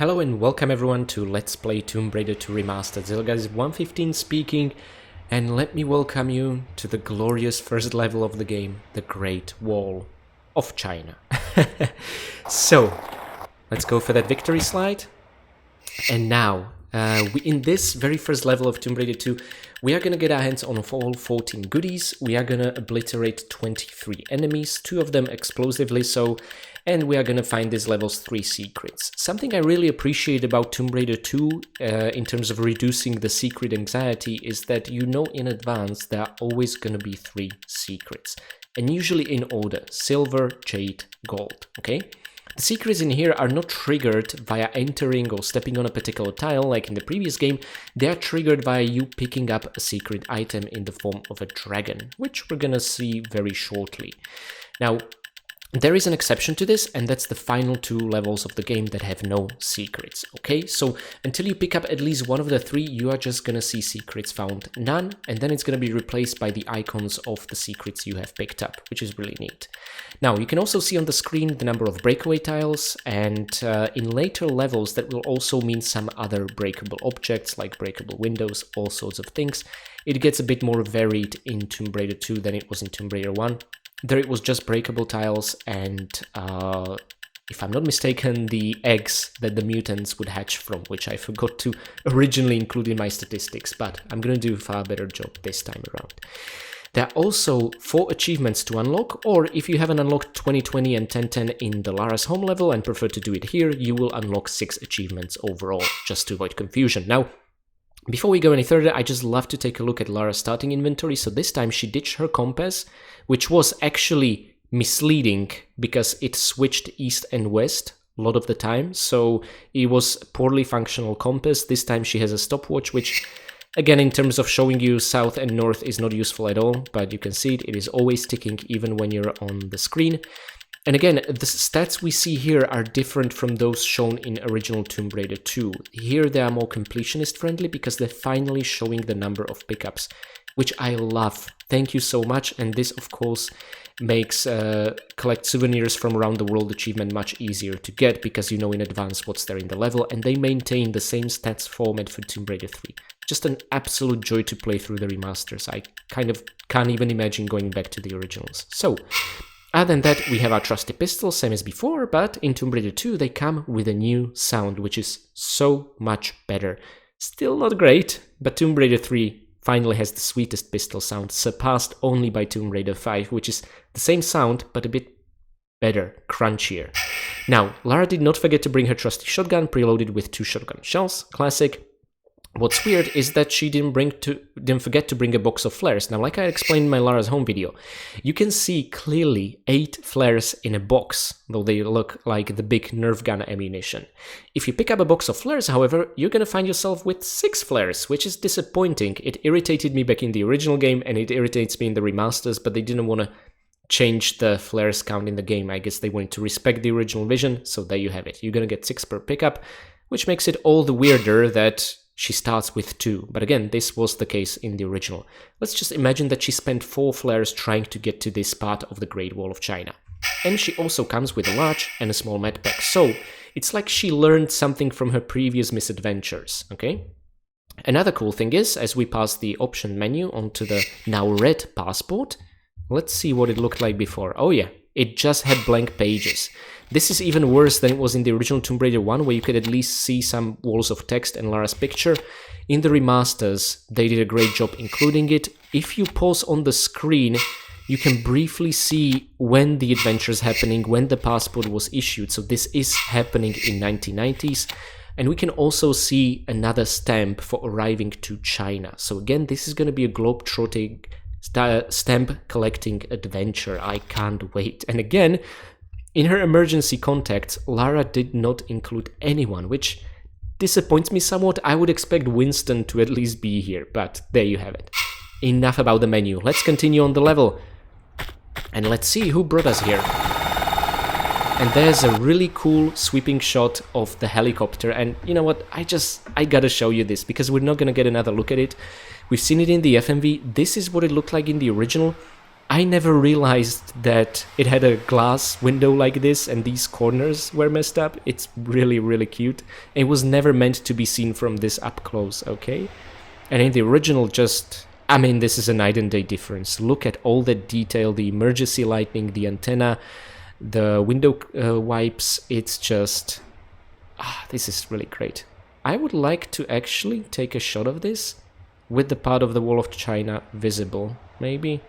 Hello and welcome everyone to Let's Play Tomb Raider 2 Remastered. Guys, 115 speaking, and let me welcome you to the glorious first level of the game, the Great Wall of China. So, let's go for that victory slide. And now, in this very first level of Tomb Raider 2, we are gonna get our hands on all 14 goodies. We are gonna obliterate 23 enemies, 2 of them explosively so, and we are gonna find this level's 3 secrets. Something I really appreciate about Tomb Raider 2 in terms of reducing the secret anxiety is that you know in advance there are always gonna be 3 secrets. And usually in order: silver, jade, gold, okay? The secrets in here are not triggered via entering or stepping on a particular tile like in the previous game. They are triggered via you picking up a secret item in the form of a dragon, which we're gonna see very shortly. Now, there is an exception to this, and that's the final 2 levels of the game that have no secrets, okay? So until you pick up at least one of the 3, you are just gonna see secrets found none, and then it's gonna be replaced by the icons of the secrets you have picked up, which is really neat. Now, you can also see on the screen the number of breakaway tiles, and in later levels that will also mean some other breakable objects, like breakable windows, all sorts of things. It gets a bit more varied in Tomb Raider 2 than it was in Tomb Raider 1. There it was just breakable tiles and, if I'm not mistaken, the eggs that the mutants would hatch from, which I forgot to originally include in my statistics, but I'm gonna do a far better job this time around. There are also 4 achievements to unlock, or if you haven't unlocked 2020 and 1010 in the Lara's home level and prefer to do it here, you will unlock 6 achievements overall, just to avoid confusion. Now, before we go any further, I just love to take a look at Lara's starting inventory. So this time she ditched her compass, which was actually misleading because it switched east and west a lot of the time. So it was a poorly functional compass. This time she has a stopwatch, which again, in terms of showing you south and north, is not useful at all. But you can see it is always ticking even when you're on the screen. And again, the stats we see here are different from those shown in original Tomb Raider 2. Here they are more completionist friendly because they're finally showing the number of pickups, which I love. Thank you so much. And this, of course, makes collect souvenirs from around the world achievement much easier to get because you know in advance what's there in the level, and they maintain the same stats format for Tomb Raider 3. Just an absolute joy to play through the remasters. I kind of can't even imagine going back to the originals. So, other than that, we have our trusty pistols, same as before, but in Tomb Raider 2 they come with a new sound, which is so much better. Still not great, but Tomb Raider 3 finally has the sweetest pistol sound, surpassed only by Tomb Raider 5, which is the same sound, but a bit better, crunchier. Now, Lara did not forget to bring her trusty shotgun, preloaded with 2 shotgun shells, classic. What's weird is that she didn't forget to bring a box of flares. Now, like I explained in my Lara's home video, you can see clearly 8 flares in a box, though they look like the big Nerf gun ammunition. If you pick up a box of flares, however, you're gonna find yourself with 6 flares, which is disappointing. It irritated me back in the original game, and it irritates me in the remasters, but they didn't want to change the flares count in the game. I guess they wanted to respect the original vision, so there you have it. You're gonna get 6 per pickup, which makes it all the weirder that she starts with 2, but again, this was the case in the original. Let's just imagine that she spent 4 flares trying to get to this part of the Great Wall of China. And she also comes with a large and a small medpack, so it's like she learned something from her previous misadventures, okay? Another cool thing is, as we pass the option menu onto the now red passport, let's see what it looked like before. Oh yeah, it just had blank pages. This is even worse than it was in the original Tomb Raider 1, where you could at least see some walls of text and Lara's picture. In the remasters, they did a great job including it. If you pause on the screen, you can briefly see when the adventure is happening, when the passport was issued. So this is happening in 1990s. And we can also see another stamp for arriving to China. So again, this is going to be a globe-trotting stamp collecting adventure. I can't wait. And again, in her emergency contacts, Lara did not include anyone, which disappoints me somewhat. I would expect Winston to at least be here, but there you have it. Enough about the menu. Let's continue on the level. And let's see who brought us here. And there's a really cool sweeping shot of the helicopter. And you know what? I gotta show you this because we're not gonna get another look at it. We've seen it in the FMV. This is what it looked like in the original. I never realized that it had a glass window like this and these corners were messed up. It's really, really cute. It was never meant to be seen from this up close, okay? And in the original, just... I mean, this is a night and day difference. Look at all the detail, the emergency lighting, the antenna, the window wipes. It's just... this is really great. I would like to actually take a shot of this with the part of the Wall of China visible, maybe.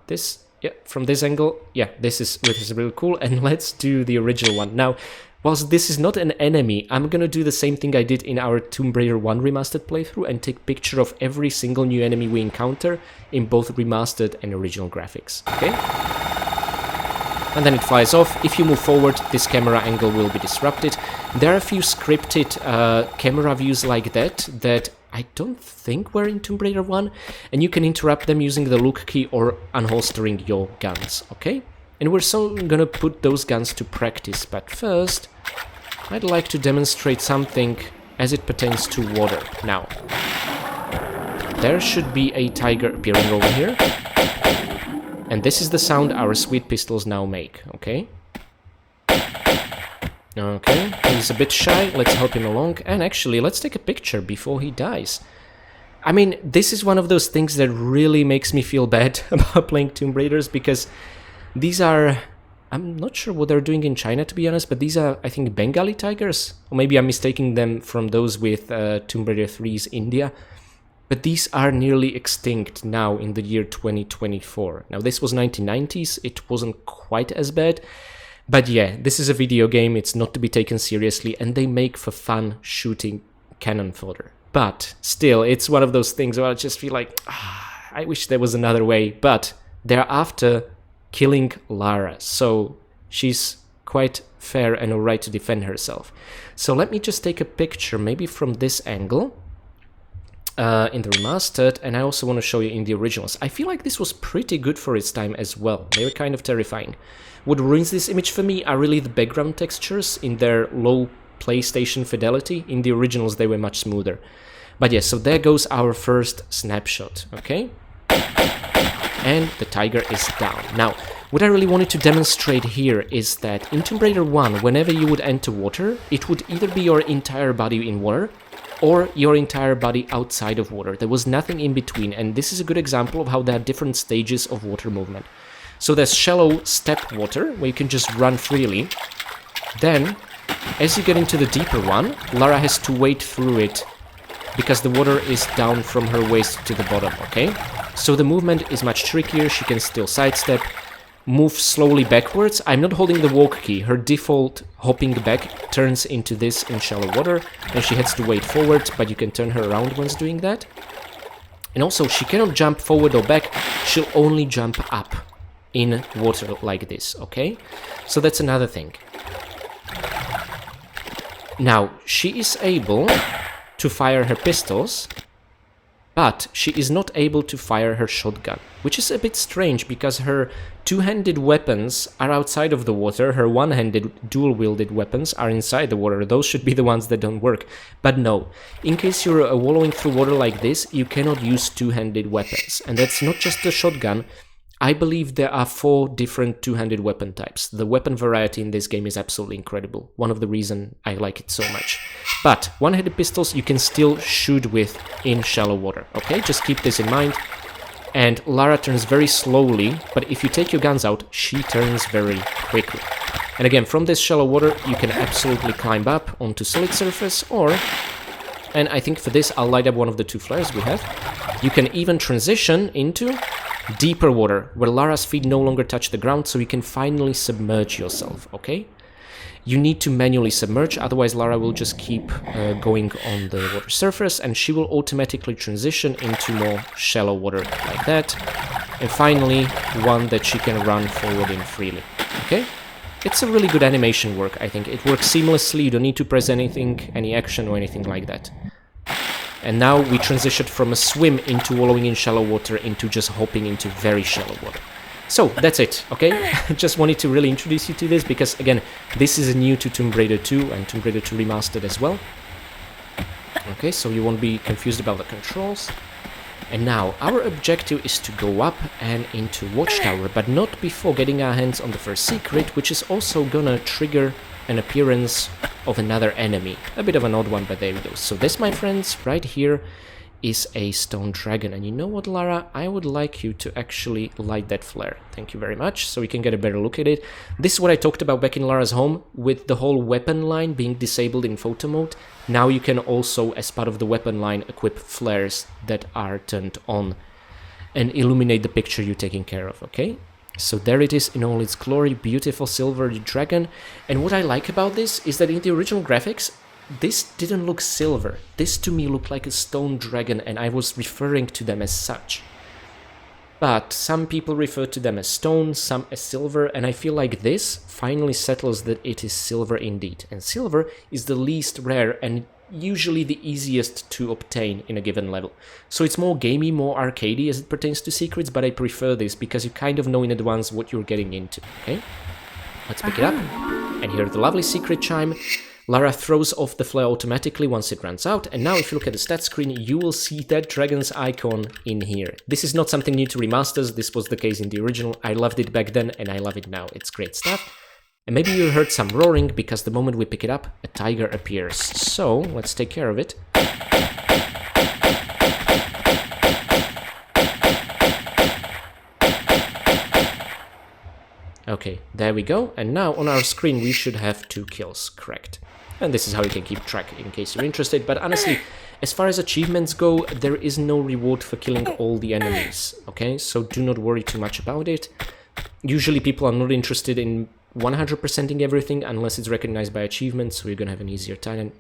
This, yeah, from this angle, yeah, this is really cool. And let's do the original one. Now, whilst this is not an enemy, I'm gonna do the same thing I did in our Tomb Raider 1 Remastered playthrough and take picture of every single new enemy we encounter in both Remastered and original graphics, okay? And then it flies off. If you move forward, this camera angle will be disrupted. There are a few scripted camera views like that I don't think were in Tomb Raider 1, and you can interrupt them using the look key or unholstering your guns, okay? And we're soon gonna put those guns to practice, but first, I'd like to demonstrate something as it pertains to water. Now, there should be a tiger appearing over here, and this is the sound our sweet pistols now make, okay? Okay, he's a bit shy, let's help him along, and actually, let's take a picture before he dies. I mean, this is one of those things that really makes me feel bad about playing Tomb Raiders, because these are... I'm not sure what they're doing in China, to be honest, but these are, I think, Bengali tigers? Or maybe I'm mistaking them from those with Tomb Raider 3's India. But these are nearly extinct now in the year 2024. Now, this was 1990s, it wasn't quite as bad. But yeah, this is a video game, it's not to be taken seriously, and they make for fun shooting cannon fodder. But still, it's one of those things where I just feel like, I wish there was another way. But they're after killing Lara, so she's quite fair and alright to defend herself. So let me just take a picture, maybe from this angle, in the Remastered, and I also want to show you in the originals. I feel like this was pretty good for its time as well. They were kind of terrifying. What ruins this image for me are really the background textures in their low PlayStation fidelity. In the originals they were much smoother. But yes, so there goes our first snapshot, okay? And the tiger is down. Now, what I really wanted to demonstrate here is that in Tomb Raider 1, whenever you would enter water, it would either be your entire body in water, or your entire body outside of water. There was nothing in between, and this is a good example of how there are different stages of water movement. So there's shallow step water, where you can just run freely. Then, as you get into the deeper one, Lara has to wade through it, because the water is down from her waist to the bottom, okay? So the movement is much trickier, she can still sidestep, move slowly backwards. I'm not holding the walk key, her default hopping back turns into this in shallow water, and she has to wade forward, but you can turn her around once doing that. And also, she cannot jump forward or back, she'll only jump up in water like this, okay? So that's another thing. Now, she is able to fire her pistols, but she is not able to fire her shotgun, which is a bit strange because her two-handed weapons are outside of the water, her one-handed dual-wielded weapons are inside the water. Those should be the ones that don't work. But no, in case you're wallowing through water like this, you cannot use two-handed weapons. And that's not just the shotgun. I believe there are 4 different two-handed weapon types. The weapon variety in this game is absolutely incredible. One of the reasons I like it so much. But one-handed pistols you can still shoot with in shallow water, okay? Just keep this in mind. And Lara turns very slowly, but if you take your guns out, she turns very quickly. And again, from this shallow water, you can absolutely climb up onto solid surface, or... and I think for this, I'll light up one of the 2 flares we have. You can even transition into deeper water, where Lara's feet no longer touch the ground, so you can finally submerge yourself, okay? You need to manually submerge, otherwise Lara will just keep going on the water surface, and she will automatically transition into more shallow water like that. And finally, one that she can run forward in freely, okay? It's a really good animation work, I think. It works seamlessly, you don't need to press anything, any action or anything like that. And now we transitioned from a swim into wallowing in shallow water into just hopping into very shallow water. So, that's it, okay? Just wanted to really introduce you to this because, again, this is new to Tomb Raider 2 and Tomb Raider 2 Remastered as well. Okay, so you won't be confused about the controls. And now, our objective is to go up and into Watchtower, but not before getting our hands on the first secret, which is also gonna trigger an appearance of another enemy. A bit of an odd one, but there we go. So this, my friends, right here is a stone dragon. And you know what, Lara? I would like you to actually light that flare. Thank you very much, so we can get a better look at it. This is what I talked about back in Lara's home, with the whole weapon line being disabled in photo mode. Now you can also, as part of the weapon line, equip flares that are turned on and illuminate the picture you're taking care of, okay? So there it is in all its glory, beautiful silver dragon. And what I like about this is that in the original graphics, this didn't look silver. This to me looked like a stone dragon, and I was referring to them as such. But some people refer to them as stone, some as silver, and I feel like this finally settles that it is silver indeed. And silver is the least rare and usually the easiest to obtain in a given level. So it's more gamey, more arcadey as it pertains to secrets, but I prefer this because you kind of know in advance what you're getting into, okay? Let's pick it up, and hear the lovely secret chime. Lara throws off the flare automatically once it runs out, and now if you look at the stats screen, you will see that dragon's icon in here. This is not something new to remasters, this was the case in the original. I loved it back then, and I love it now. It's great stuff. And maybe you heard some roaring, because the moment we pick it up, a tiger appears. So, let's take care of it. Okay, there we go, and now on our screen we should have 2 kills, correct. And this is how you can keep track in case you're interested, but honestly, as far as achievements go, there is no reward for killing all the enemies, okay? So do not worry too much about it. Usually people are not interested in 100%ing everything unless it's recognized by achievements, so you're gonna have an easier time. And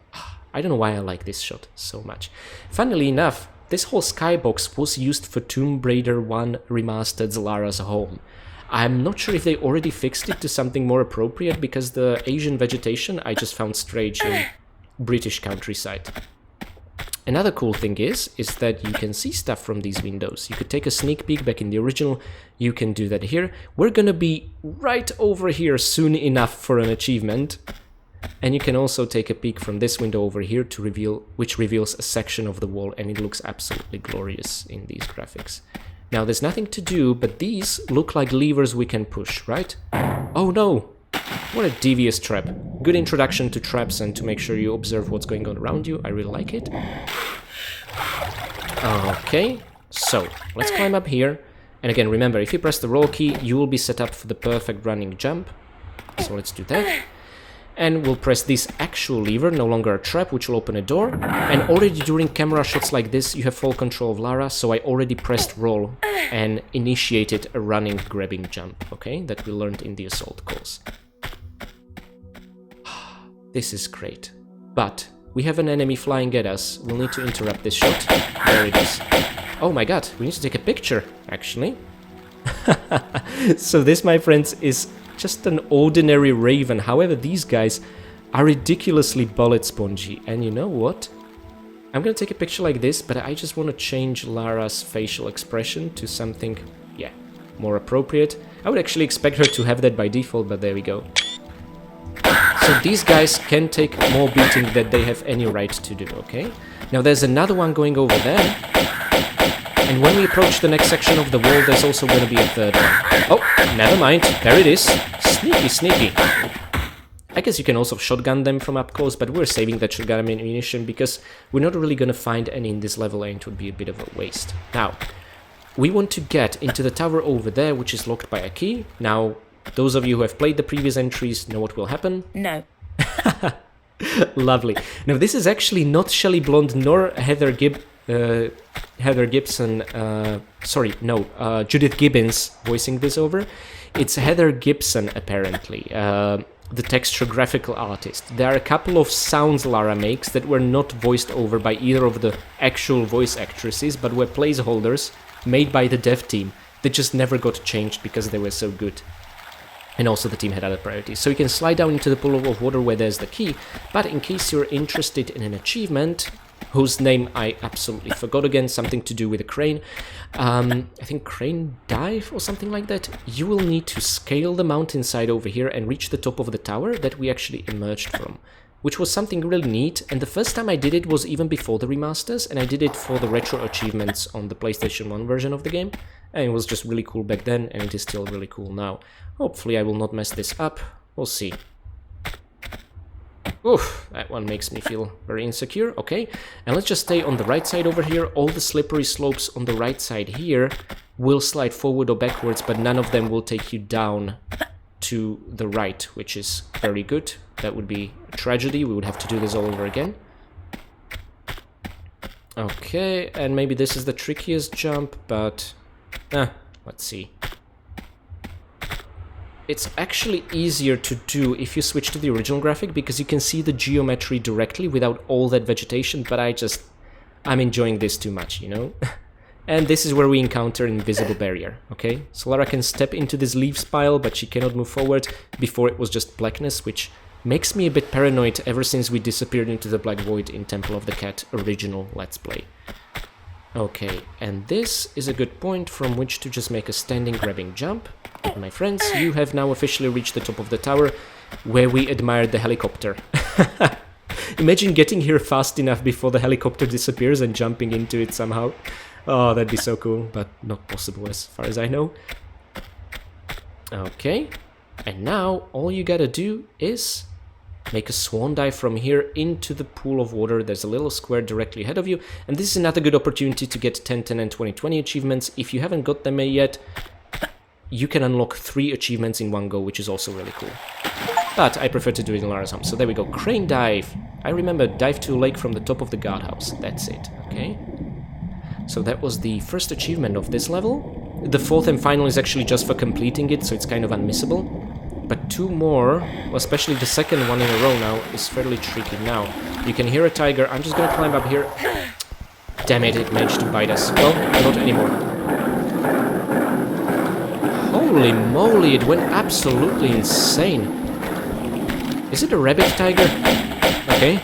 I don't know why I like this shot so much. Funnily enough, this whole skybox was used for Tomb Raider 1 Remastered's Lara's home. I'm not sure if they already fixed it to something more appropriate, because the Asian vegetation I just found strange in British countryside. Another cool thing is that you can see stuff from these windows. You could take a sneak peek back in the original, you can do that here. We're gonna be right over here soon enough for an achievement. And you can also take a peek from this window over here to which reveals a section of the wall, and it looks absolutely glorious in these graphics. Now there's nothing to do, but these look like levers we can push, right? Oh no! What a devious trap. Good introduction to traps and to make sure you observe what's going on around you. I really like it. Okay, so let's climb up here. And again, remember, if you press the roll key, you will be set up for the perfect running jump. So let's do that. And we'll press this actual lever, no longer a trap, which will open a door. And already during camera shots like this, you have full control of Lara, so I already pressed roll and initiated a running grabbing jump, okay, that we learned in the assault course. This is great. But we have an enemy flying at us. We'll need to interrupt this shot. There it is. Oh my god, we need to take a picture, actually. So this, my friends, is just an ordinary raven. However, these guys are ridiculously bullet spongy. And you know what? I'm gonna take a picture like this, but I just want to change Lara's facial expression to something, yeah, more appropriate. I would actually expect her to have that by default, but there we go. So these guys can take more beating than they have any right to do, okay? Now there's another one going over there. And when we approach the next section of the wall, there's also going to be a third one. Oh, never mind. There it is. Sneaky, sneaky. I guess you can also shotgun them from up close, but we're saving that shotgun ammunition because we're not really going to find any in this level, and it would be a bit of a waste. Now, we want to get into the tower over there, which is locked by a key. Now, those of you who have played the previous entries know what will happen. No. Lovely. Now, this is actually not Shelley Blonde nor Judith Gibbons voicing this over. It's Heather Gibson, apparently, the texture graphical artist. There are a couple of sounds Lara makes that were not voiced over by either of the actual voice actresses, but were placeholders made by the dev team that just never got changed because they were so good. And also the team had other priorities. So you can slide down into the pool of water where there's the key, but in case you're interested in an achievement, whose name I absolutely forgot again, something to do with a crane, I think crane dive or something like that, you will need to scale the mountainside over here and reach the top of the tower that we actually emerged from. which was something really neat. And the first time I did it was even before the remasters, and I did it for the retro achievements on the PlayStation 1 version of the game. And it was just really cool back then, and it is still really cool now. Hopefully I will not mess this up. We'll see. Oof, that one makes me feel very insecure. Okay, and let's just stay on the right side over here. All the slippery slopes on the right side here will slide forward or backwards, but none of them will take you down to the right, which is very good. That would be a tragedy. We would have to do this all over again. Okay, and maybe this is the trickiest jump, but let's see. It's actually easier to do if you switch to the original graphic, because you can see the geometry directly without all that vegetation, but I'm enjoying this too much, you know? And this is where we encounter an invisible barrier, okay? So Lara can step into this leaves pile, but she cannot move forward. Before it was just blackness, which makes me a bit paranoid ever since we disappeared into the Black Void in Temple of the Cat original Let's Play. Okay, and this is a good point from which to just make a standing grabbing jump. My friends, you have now officially reached the top of the tower, where we admired the helicopter. Imagine getting here fast enough before the helicopter disappears and jumping into it somehow. Oh, that'd be so cool, but not possible as far as I know. Okay, and now all you gotta do is make a swan dive from here into the pool of water. There's a little square directly ahead of you, and this is another good opportunity to get 10, 10, and 20, 20 achievements. If you haven't got them yet, you can unlock 3 achievements in one go, which is also really cool. But I prefer to do it in Lara's home. So there we go, crane dive. I remember dive to a lake from the top of the guardhouse. That's it, okay? So that was the first achievement of this level. The fourth and final is actually just for completing it, so it's kind of unmissable. But 2 more, especially the second one in a row now, is fairly tricky. Now, you can hear a tiger. I'm just gonna climb up here. Damn it, it managed to bite us. Well, not anymore. Holy moly, it went absolutely insane. Is it a rabbit tiger? Okay.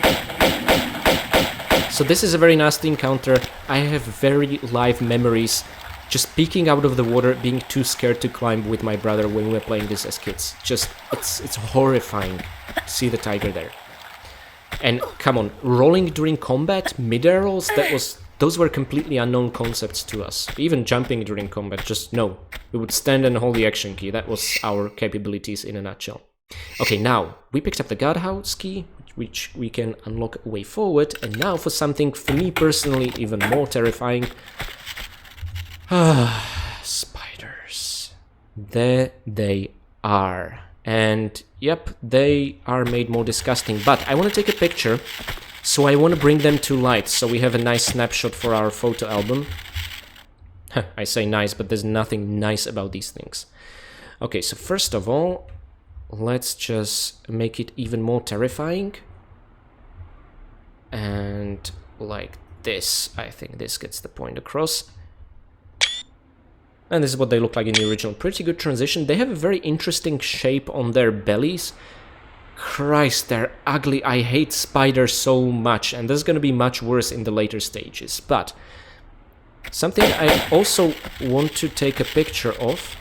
So this is a very nasty encounter. I have very live memories just peeking out of the water, being too scared to climb with my brother when we were playing this as kids. Just, it's horrifying to see the tiger there. And come on, rolling during combat, mid-air rolls, those were completely unknown concepts to us. Even jumping during combat, just no. We would stand and hold the action key. That was our capabilities in a nutshell. Okay, now, we picked up the guardhouse key, which we can unlock a way forward. And now for something, for me personally, even more terrifying. Spiders. There they are. And yep, they are made more disgusting. But I want to take a picture, so I want to bring them to light, so we have a nice snapshot for our photo album. I say nice, but there's nothing nice about these things. Okay, so first of all, let's just make it even more terrifying. And like this, I think this gets the point across. And this is what they look like in the original. Pretty good transition. They have a very interesting shape on their bellies. Christ, they're ugly. I hate spiders so much, and this is going to be much worse in the later stages. But something I also want to take a picture of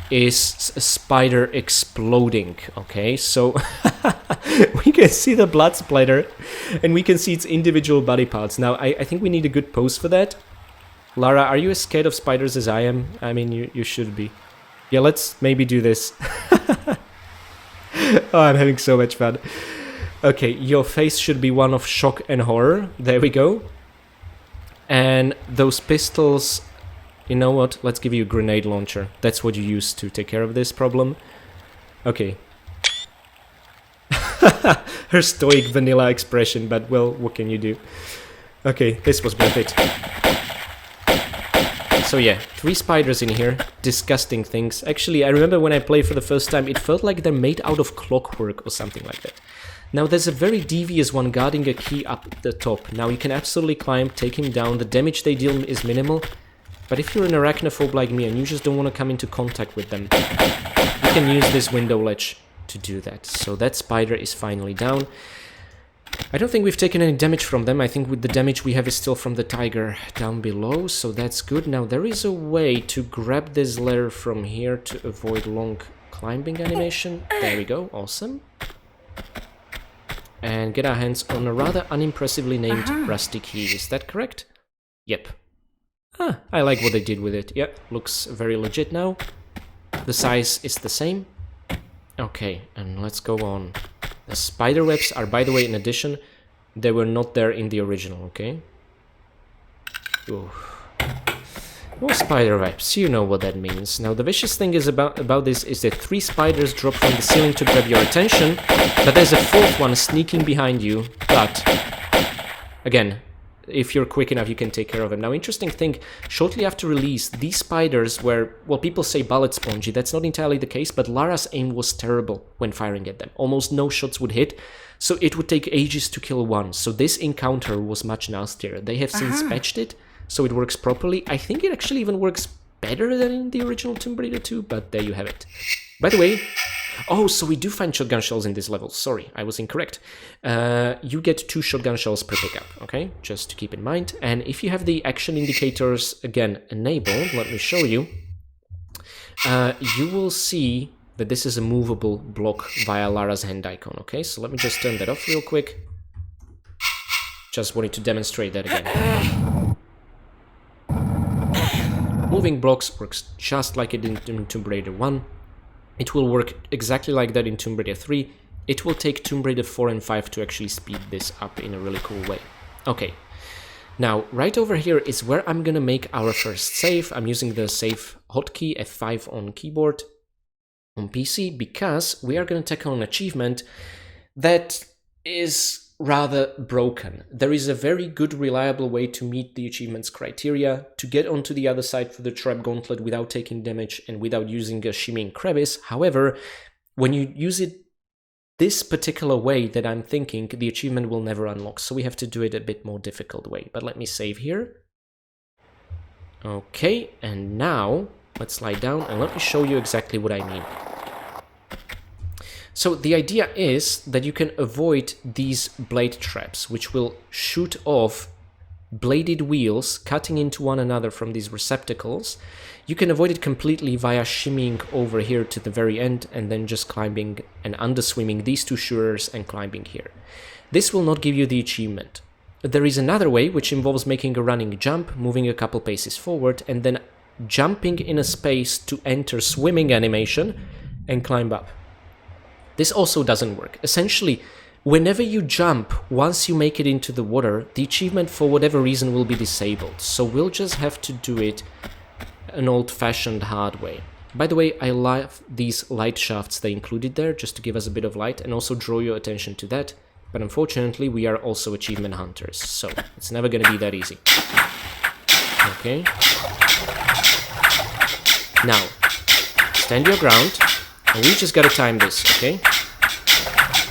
is a spider exploding. Okay, so we can see the blood splatter, and we can see its individual body parts. Now, I think we need a good pose for that. Lara, are you as scared of spiders as I am? I mean, you should be. Yeah, let's maybe do this. Oh, I'm having so much fun. Okay, your face should be one of shock and horror. There we go. And those pistols, you know what? Let's give you a grenade launcher. That's what you use to take care of this problem. Okay. Her stoic vanilla expression, but well, what can you do? Okay, this was worth it. So yeah, 3 spiders in here, disgusting things. Actually, I remember when I played for the first time, it felt like they're made out of clockwork or something like that. Now there's a very devious one guarding a key up the top. Now you can absolutely climb, take him down, the damage they deal is minimal. But if you're an arachnophobe like me and you just don't want to come into contact with them, you can use this window ledge to do that. So that spider is finally down. I don't think we've taken any damage from them. I think with the damage we have is still from the tiger down below, so that's good. Now there is a way to grab this ladder from here to avoid long climbing animation. There we go, awesome. and get our hands on a rather unimpressively named rusty key. Is that correct? Yep. Ah, I like what they did with it. Yep, looks very legit now. The size is the same. Okay, and let's go on. The spider webs are, by the way, in addition, they were not there in the original, okay? Ooh. No spider webs, you know what that means. Now, the vicious thing is about this is that 3 spiders drop from the ceiling to grab your attention, but there's a 4th one sneaking behind you. But, again, if you're quick enough, you can take care of them. Now, interesting thing, shortly after release, these spiders were, well, people say bullet spongy. That's not entirely the case, but Lara's aim was terrible when firing at them. Almost no shots would hit, so it would take ages to kill one. So this encounter was much nastier. They have since patched it, so it works properly. I think it actually even works better than in the original Tomb Raider 2, but there you have it. By the way, oh, so we do find shotgun shells in this level. Sorry, I was incorrect. You get 2 shotgun shells per pickup, okay? Just to keep in mind. And if you have the action indicators, again, enabled, let me show you, you will see that this is a movable block via Lara's hand icon, okay? So let me just turn that off real quick. Just wanted to demonstrate that again. Moving blocks works just like it did in Tomb Raider 1. It will work exactly like that in Tomb Raider 3. It will take Tomb Raider 4 and 5 to actually speed this up in a really cool way. Okay, now right over here is where I'm gonna make our first save. I'm using the save hotkey F5 on keyboard on PC because we are gonna tackle an achievement that is rather broken. There is a very good, reliable way to meet the achievement's criteria, to get onto the other side for the trap gauntlet without taking damage and without using a shimmying crevice. However, when you use it this particular way that I'm thinking, the achievement will never unlock, so we have to do it a bit more difficult way. But let me save here. Okay, and now let's slide down and let me show you exactly what I mean. So the idea is that you can avoid these blade traps, which will shoot off bladed wheels cutting into one another from these receptacles. You can avoid it completely via shimmying over here to the very end and then just climbing and underswimming these 2 shooters and climbing here. This will not give you the achievement. There is another way, which involves making a running jump, moving a couple paces forward, and then jumping in a space to enter swimming animation and climb up. This also doesn't work. Essentially, whenever you jump, once you make it into the water, the achievement for whatever reason will be disabled. So we'll just have to do it an old-fashioned hard way. By the way, I love these light shafts they included there, just to give us a bit of light and also draw your attention to that. But unfortunately, we are also achievement hunters, so it's never gonna be that easy. Okay. Now, stand your ground. And we just gotta time this, okay?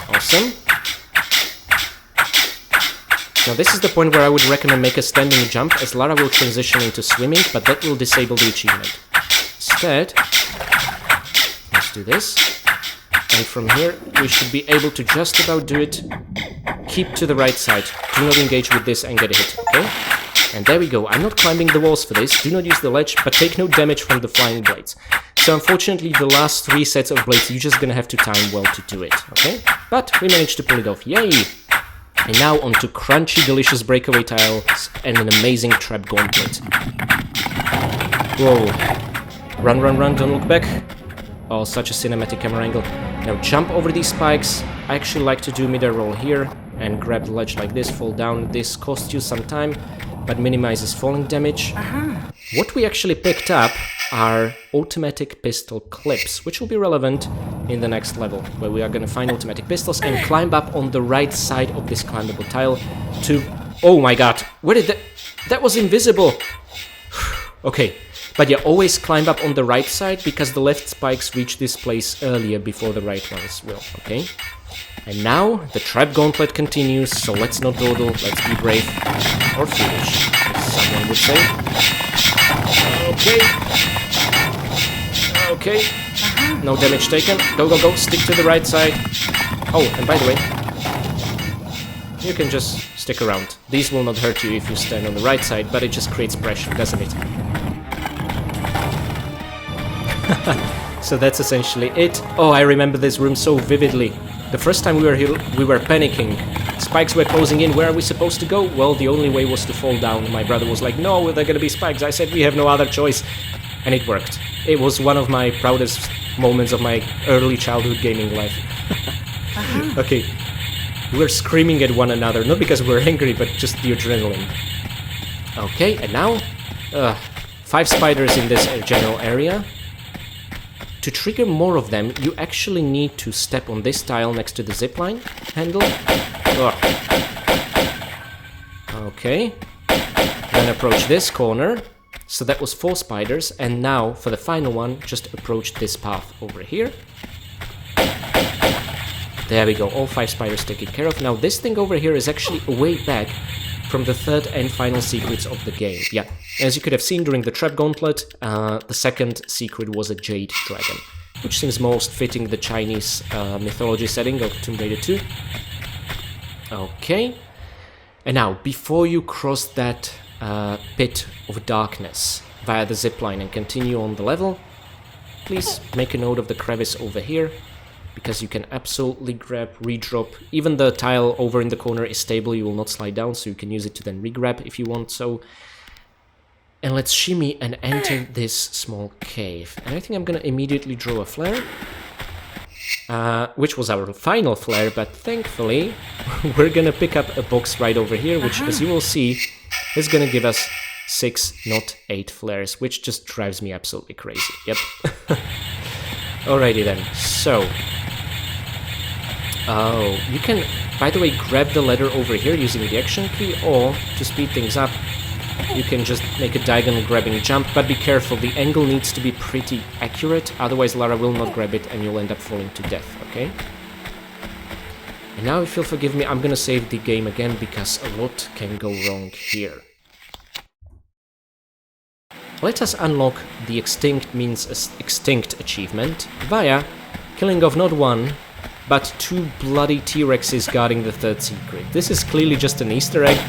Awesome. Now this is the point where I would recommend make a standing jump, as Lara will transition into swimming, but that will disable the achievement. Instead, let's do this. And from here, we should be able to just about do it. Keep to the right side. Do not engage with this and get hit, okay? And there we go. I'm not climbing the walls for this. Do not use the ledge, but take no damage from the flying blades. So unfortunately, the last 3 sets of blades, you're just gonna have to time well to do it, okay? But we managed to pull it off, yay! And now onto crunchy, delicious breakaway tiles and an amazing trap gauntlet. Whoa. Run, run, run, don't look back. Oh, such a cinematic camera angle. Now jump over these spikes. I actually like to do mid-air roll here and grab the ledge like this, fall down. This costs you some time, but minimizes falling damage. What we actually picked up are automatic pistol clips, which will be relevant in the next level, where we are going to find automatic pistols and climb up on the right side of this climbable tile to... Oh my god, where did that... That was invisible! Okay, but yeah, always climb up on the right side, because the left spikes reach this place earlier before the right ones will, okay? And now, the trap gauntlet continues, so let's not dawdle, let's be brave. Or foolish, as someone would say. Okay. Okay. No damage taken. Go, go, go. Stick to the right side. Oh, and by the way, you can just stick around. These will not hurt you if you stand on the right side, but it just creates pressure, doesn't it? So that's essentially it. Oh, I remember this room so vividly. The The first time we were here, we were panicking. Spikes were closing in. Where are we supposed to go? Well, the only way was to fall down. My brother was like, no, they're gonna be spikes. I said, we have no other choice. And it worked. It was one of my proudest moments of my early childhood gaming life. Okay. We were screaming at one another, not because we were angry, but just the adrenaline. Okay, and now 5 spiders in this general area. To trigger more of them, you actually need to step on this tile next to the zipline handle. Okay. Then approach this corner. So that was 4 spiders, and now for the final one, just approach this path over here. There we go, all 5 spiders taken care of. Now this thing over here is actually a way back from the 3rd and final secrets of the game. Yeah, as you could have seen during the trap gauntlet, the 2nd secret was a jade dragon, which seems most fitting the Chinese mythology setting of Tomb Raider 2. Okay, and now before you cross that pit of darkness via the zipline and continue on the level, please make a note of the crevice over here, because you can absolutely grab, redrop. Even the tile over in the corner is stable, you will not slide down, so you can use it to then regrab if you want so. And let's shimmy and enter this small cave. And I think I'm gonna immediately draw a flare, which was our final flare, but thankfully we're gonna pick up a box right over here, which, as you will see, is gonna give us 6, not 8 flares, which just drives me absolutely crazy. Yep. Alrighty then, so... Oh, you can, by the way, grab the ladder over here using the action key, or, to speed things up, you can just make a diagonal grabbing jump, but be careful, the angle needs to be pretty accurate, otherwise Lara will not grab it and you'll end up falling to death, okay? And now, if you'll forgive me, I'm gonna save the game again, because a lot can go wrong here. Let us unlock the Extinct means extinct achievement via killing of not 1, but 2 bloody T-Rexes guarding the 3rd secret. This is clearly just an Easter egg,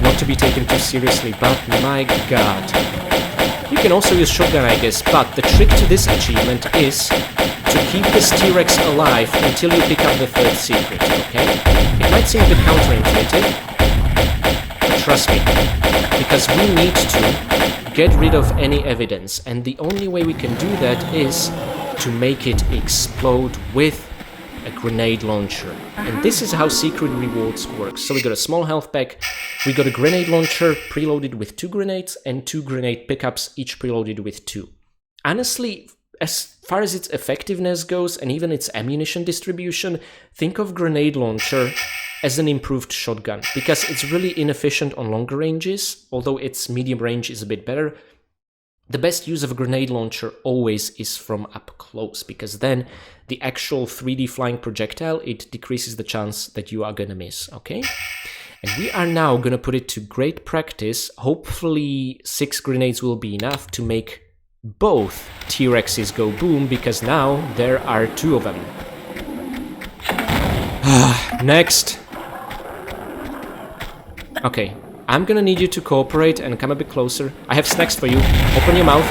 not to be taken too seriously, but my god. You can also use shotgun, I guess, but the trick to this achievement is to keep this T-Rex alive until you pick up the 3rd secret, okay? It might seem a bit counterintuitive, but trust me, because we need to get rid of any evidence, and the only way we can do that is to make it explode with a grenade launcher. And this is how secret rewards work. So we got a small health pack, we got a grenade launcher preloaded with 2 grenades, and 2 grenade pickups, each preloaded with 2. Honestly, as far as its effectiveness goes, and even its ammunition distribution, think of grenade launcher as an improved shotgun, because it's really inefficient on longer ranges, although its medium range is a bit better. The best use of a grenade launcher always is from up close, because then the actual 3D flying projectile, it decreases the chance that you are gonna miss, okay? And we are now gonna put it to great practice. Hopefully 6 grenades will be enough to make both T-Rexes go boom, because now there are 2 of them. Next. Okay. I'm gonna need you to cooperate and come a bit closer. I have snacks for you. Open your mouth.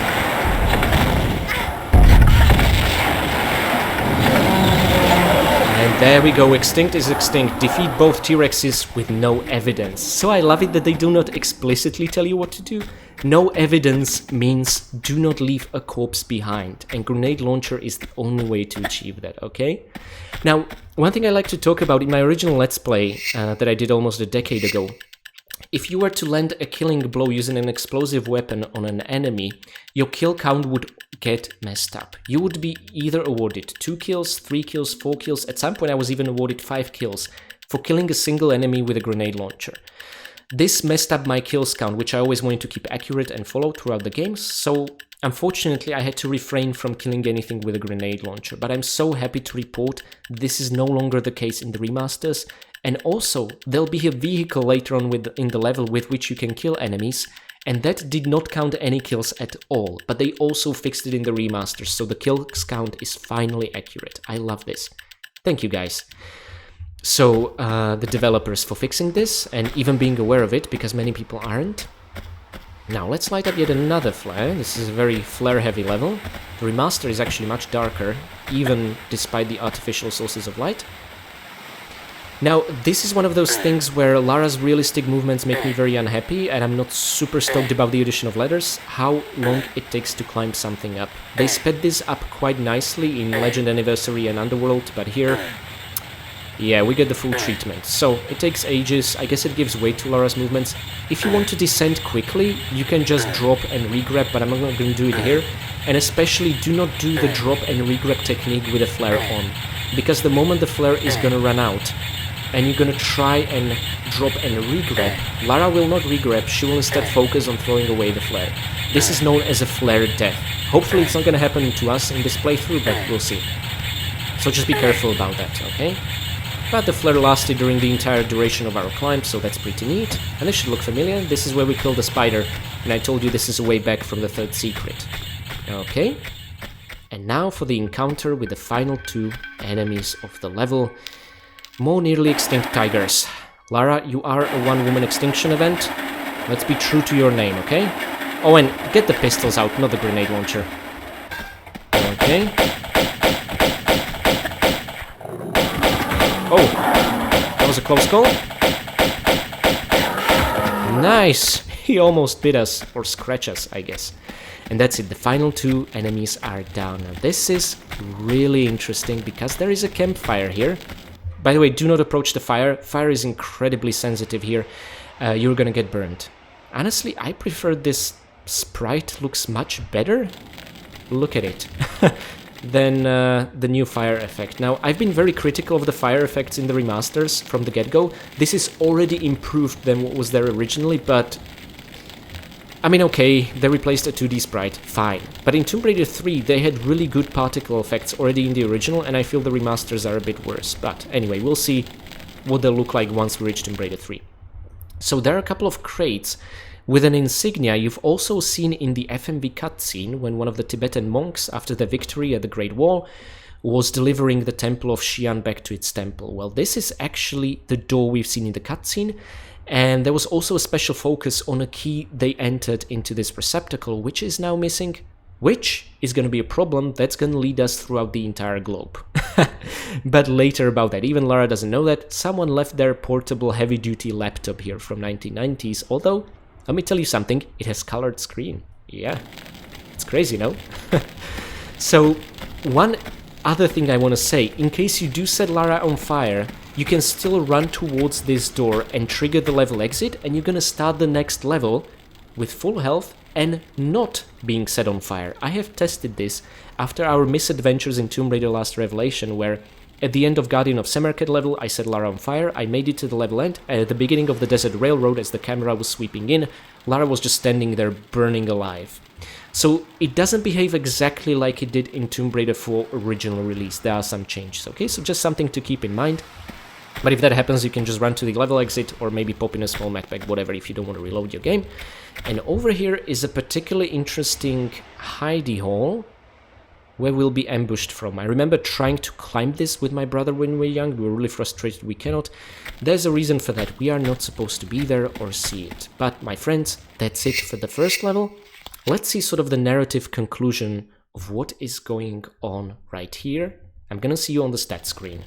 And there we go. Extinct is extinct. Defeat both T-Rexes with no evidence. So I love it that they do not explicitly tell you what to do. No evidence means do not leave a corpse behind. And grenade launcher is the only way to achieve that, okay? Now, one thing I like to talk about in my original Let's Play that I did almost a decade ago, if you were to land a killing blow using an explosive weapon on an enemy, your kill count would get messed up. You would be either awarded 2 kills, 3 kills, 4 kills. At some point I was even awarded 5 kills for killing a single enemy with a grenade launcher. This messed up my kills count, which I always wanted to keep accurate and follow throughout the games, so unfortunately I had to refrain from killing anything with a grenade launcher. But I'm so happy to report this is no longer the case in the remasters. And also, there'll be a vehicle later on in the level with which you can kill enemies, and that did not count any kills at all, but they also fixed it in the remasters, so the kills count is finally accurate. I love this. Thank you guys. So, the developers for fixing this, and even being aware of it, because many people aren't. Now, let's light up yet another flare. This is a very flare-heavy level. The remaster is actually much darker, even despite the artificial sources of light. Now, this is one of those things where Lara's realistic movements make me very unhappy, and I'm not super stoked about the addition of ladders, how long it takes to climb something up. They sped this up quite nicely in Legend Anniversary and Underworld, but here, yeah, we get the full treatment. So, it takes ages, I guess it gives weight to Lara's movements. If you want to descend quickly, you can just drop and regrab, but I'm not going to do it here. And especially, do not do the drop and regrab technique with a flare on, because the moment the flare is going to run out, and you're gonna try and drop and regrab, Lara will not regrab, she will instead focus on throwing away the flare. This is known as a flare death. Hopefully it's not gonna happen to us in this playthrough, but we'll see. So just be careful about that, okay? But the flare lasted during the entire duration of our climb, so that's pretty neat. And this should look familiar. This is where we killed the spider, and I told you this is a way back from the third secret. Okay. And now for the encounter with the final two enemies of the level. More nearly extinct tigers. Lara, you are a one-woman extinction event. Let's be true to your name, okay? Oh, and get the pistols out, not the grenade launcher. Okay. Oh, that was a close call. Nice! He almost bit us, or scratched us, I guess. And that's it, the final two enemies are down. Now this is really interesting because there is a campfire here. By the way, do not approach the fire. Fire is incredibly sensitive here. You're gonna get burned. Honestly, I prefer this sprite. Looks much better. Look at it. Than the new fire effect. Now, I've been very critical of the fire effects in the remasters from the get-go. This is already improved than what was there originally, but I mean, okay, they replaced a 2D sprite, fine. But in Tomb Raider 3, they had really good particle effects already in the original, and I feel the remasters are a bit worse. But anyway, we'll see what they'll look like once we reach Tomb Raider 3. So there are a couple of crates with an insignia you've also seen in the FMV cutscene when one of the Tibetan monks, after their victory at the Great Wall, was delivering the Temple of Xi'an back to its temple. Well, this is actually the door we've seen in the cutscene. And there was also a special focus on a key they entered into this receptacle, which is now missing, which is going to be a problem that's going to lead us throughout the entire globe. But later about that. Even Lara doesn't know that. Someone left their portable heavy-duty laptop here from 1990s, although, let me tell you something, it has colored screen. Yeah, it's crazy, no? So, one other thing I want to say, in case you do set Lara on fire, you can still run towards this door and trigger the level exit, and you're gonna start the next level with full health and not being set on fire. I have tested this after our misadventures in Tomb Raider Last Revelation, where at the end of Guardian of Samarkand level, I set Lara on fire, I made it to the level end, and at the beginning of the Desert Railroad, as the camera was sweeping in, Lara was just standing there burning alive. So it doesn't behave exactly like it did in Tomb Raider 4 original release. There are some changes, okay? So just something to keep in mind. But if that happens, you can just run to the level exit or maybe pop in a small medpack, whatever, if you don't want to reload your game. And over here is a particularly interesting hidey hole where we'll be ambushed from. I remember trying to climb this with my brother when we were young. We were really frustrated we cannot. There's a reason for that. We are not supposed to be there or see it. But my friends, that's it for the first level. Let's see sort of the narrative conclusion of what is going on right here. I'm gonna see you on the stat screen.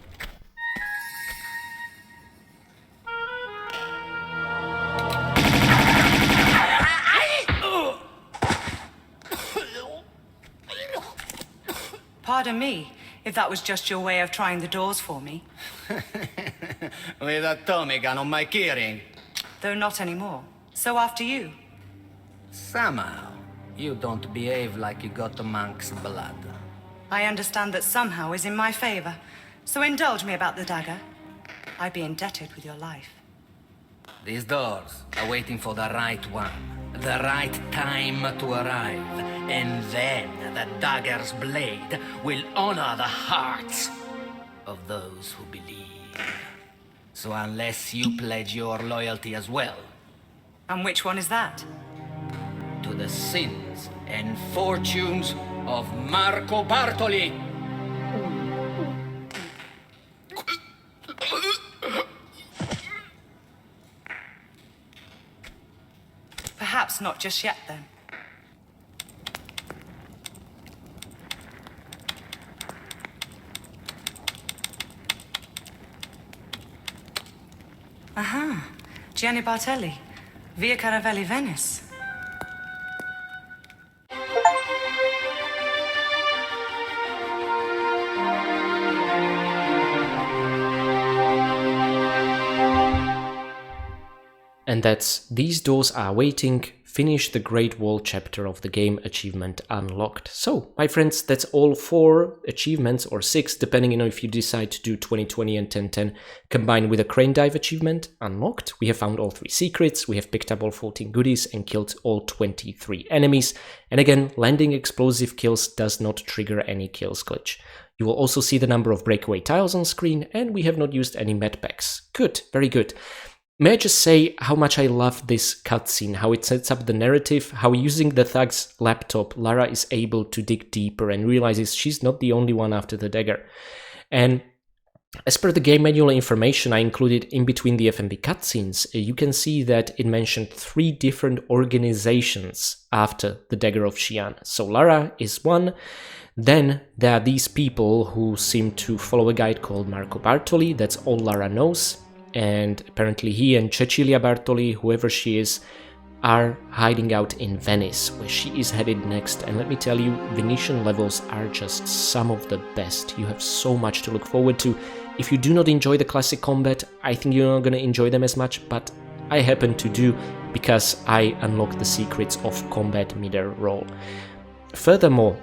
Pardon me, if that was just your way of trying the doors for me. With a Tommy gun on my keyring. Though not anymore. So after you. Somehow, you don't behave like you got the monk's blood. I understand that somehow is in my favor. So indulge me about the dagger. I'd be indebted with your life. These doors are waiting for the right one. The right time to arrive. And then the dagger's blade will honor the hearts of those who believe. So unless you pledge your loyalty as well. And which one is that? To the sins and fortunes of Marco Bartoli. Perhaps not just yet, then. Gianni Bartelli, Via Caravelli, Venice. And that's these doors are waiting, finish the Great Wall chapter of the game, achievement unlocked. So, my friends, that's all 4 achievements, or 6, depending on if you decide to do 2020 and 1010, combined with a crane dive achievement unlocked. We have found all 3 secrets, we have picked up all 14 goodies and killed all 23 enemies. And again, landing explosive kills does not trigger any kills glitch. You will also see the number of breakaway tiles on screen, and we have not used any medpacks. Good, very good. May I just say how much I love this cutscene, how it sets up the narrative, how using the thug's laptop, Lara is able to dig deeper and realizes she's not the only one after the dagger. And as per the game manual information I included in between the FMV cutscenes, you can see that it mentioned 3 different organizations after the dagger of Xi'an. So Lara is one. Then there are these people who seem to follow a guide called Marco Bartoli, that's all Lara knows. And apparently he and Cecilia Bartoli, whoever she is, are hiding out in Venice, where she is headed next. And let me tell you, Venetian levels are just some of the best. You have so much to look forward to. If you do not enjoy the classic combat, I think you're not going to enjoy them as much, but I happen to do, because I unlocked the secrets of combat midair roll. Furthermore,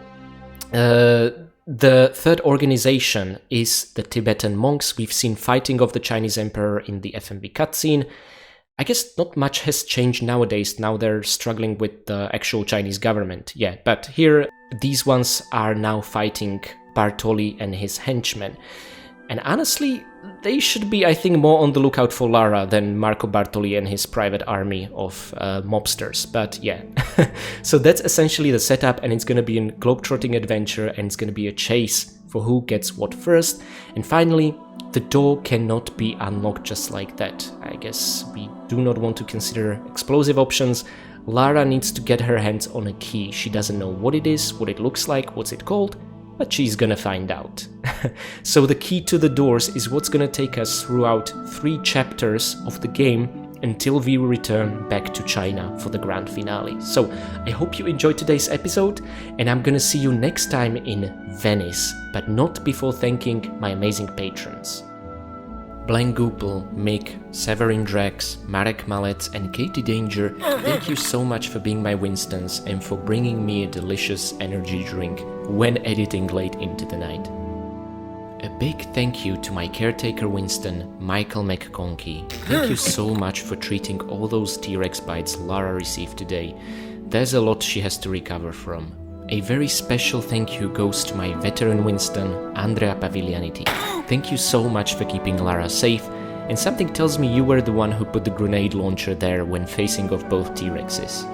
the third organization is the Tibetan monks. We've seen fighting of the Chinese emperor in the FMV cutscene. I guess not much has changed nowadays. Now they're struggling with the actual Chinese government. Yeah, but here these ones are now fighting Bartoli and his henchmen. And honestly, they should be, I think, more on the lookout for Lara than Marco Bartoli and his private army of mobsters. But yeah, so that's essentially the setup, and it's going to be a globetrotting adventure, and it's going to be a chase for who gets what first. And finally, the door cannot be unlocked just like that. I guess we do not want to consider explosive options. Lara needs to get her hands on a key. She doesn't know what it is, what it looks like, what's it called, but she's gonna find out. So the key to the doors is what's gonna take us throughout 3 chapters of the game until we return back to China for the grand finale. So I hope you enjoyed today's episode, and I'm gonna see you next time in Venice, but not before thanking my amazing patrons. Blank Goopel, Mick, Severin Drax, Marek Malec and Katie Danger, thank you so much for being my Winstons and for bringing me a delicious energy drink when editing late into the night. A big thank you to my caretaker Winston, Michael McConkie. Thank you so much for treating all those T-Rex bites Lara received today. There's a lot she has to recover from. A very special thank you goes to my veteran Winston, Andrea Paviglianiti. Thank you so much for keeping Lara safe, and something tells me you were the one who put the grenade launcher there when facing off both T-Rexes.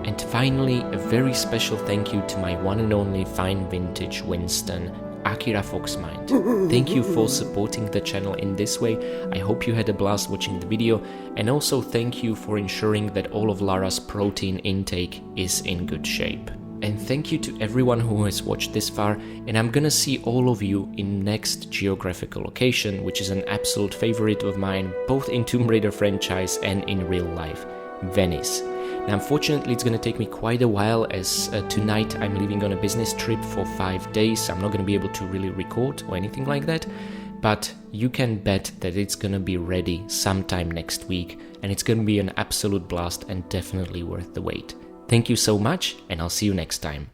And finally, a very special thank you to my one and only fine vintage Winston, Akira Foxmind. Thank you for supporting the channel in this way. I hope you had a blast watching the video, and also thank you for ensuring that all of Lara's protein intake is in good shape. And thank you to everyone who has watched this far, and I'm gonna see all of you in next geographical location, which is an absolute favorite of mine, both in Tomb Raider franchise and in real life, Venice. Now unfortunately it's gonna take me quite a while, as tonight I'm leaving on a business trip for 5 days, so I'm not gonna be able to really record or anything like that, but you can bet that it's gonna be ready sometime next week, and it's gonna be an absolute blast and definitely worth the wait. Thank you so much, and I'll see you next time.